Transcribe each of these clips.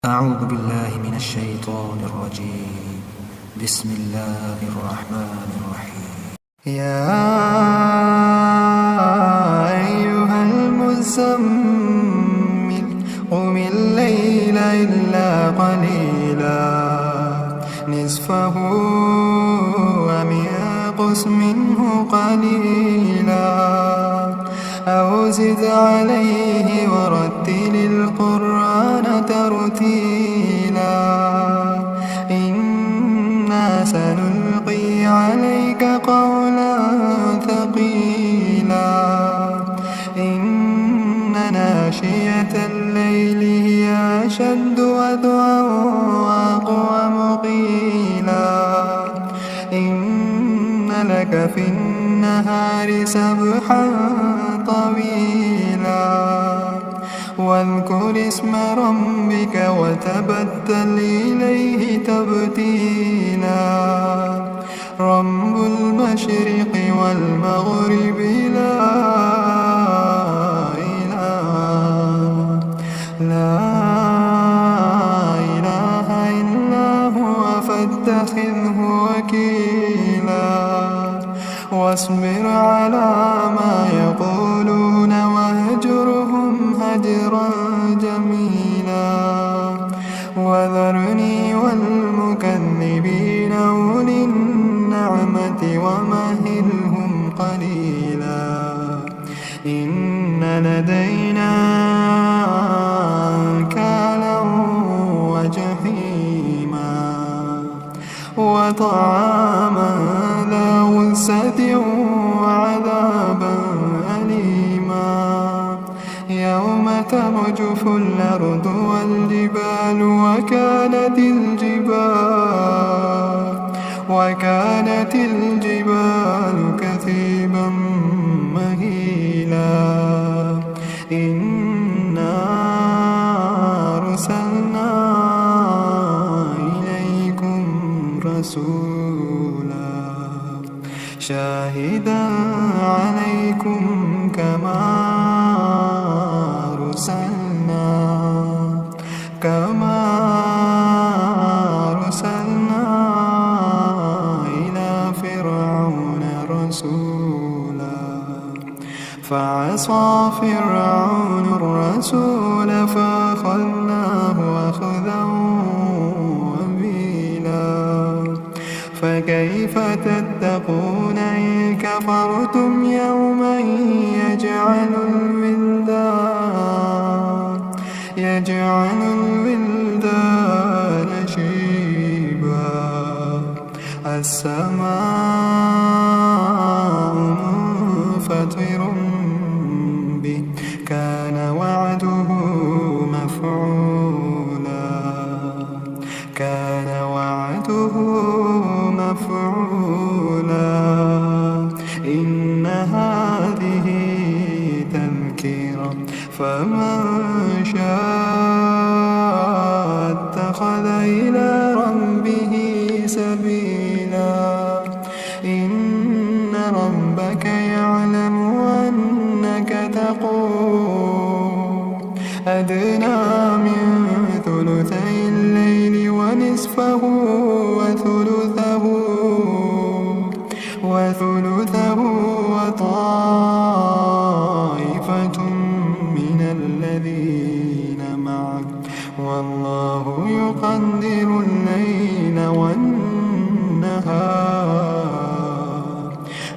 أعوذ بالله من الشيطان الرجيم. بسم الله الرحمن الرحيم. يا أيها المزمل قم الليل إلا قليلا نصفه أو انقص منه قليلا أو زد عليه ورتل القرآن ترتيلا إنا سنلقي عليك قولا ثقيلا إن ناشئة الليل هي أشد وطئا وأقوم قيلا إن لك في النهار سبحا طويلا واذكر اسم ربك وتبتل إليه تبتيلا رب المشرق والمغرب لا إله إلا هو فاتخذه وكيلا واصبر على ما يقولون واهجرهم هجرا جميلا وذرني والمكذبين أولي النعمة ومهلهم قليلا إن لدينا أنكالا وجحيما وطعاما ذا غصة وعذابا أليما يوم ترجف الأرض والجبال وكانت الجبال كثيبا مهيلا إنا أرسلنا إليكم رسولا شاهدا عليكم كما أرسلنا إلى فرعون رسولا فعصى فرعون الرسول فأخذناه أخذا وبيلا فكيف تتقون إن كفرتم يوما يجعل الولدان شيبا السماء منفطر به كان وعده مفعولا إن هذه تذكرة فمن شاء اتخذ إلى ربه سبيلا إن ربك يعلم أنك تقوم أدنى من ثلثي الليل ونصفه وثلثه وطائفة من الذين معك والله يقدر الليل والنهار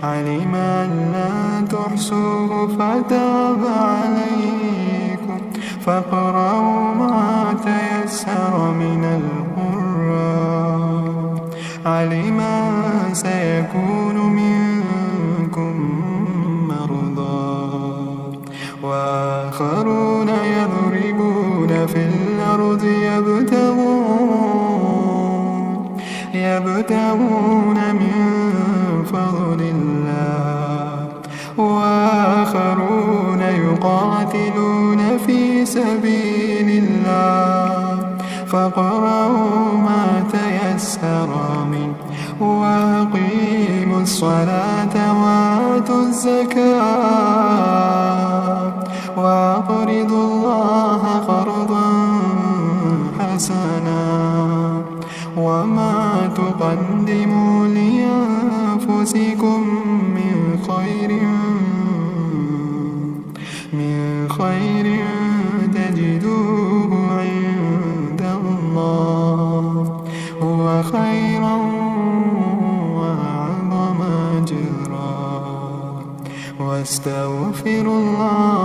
علم أن لا تحصوه فتاب عليكم فاقرؤوا ما تيسر من القرآن علم أن سيكون منكم مرضى وآخرون يضربون في الأرض يبتغون من فضل الله وآخرون يقاتلون في سبيل الله فاقرؤوا ما تيسر منه وأقيموا الصلاة وآتوا الزكاة وأقرضوا الله قرضا حسنا وما تقدموا لأنفسكم من خير تجدوه عند الله هو خيرا وأعظم أجرا واستغفروا الله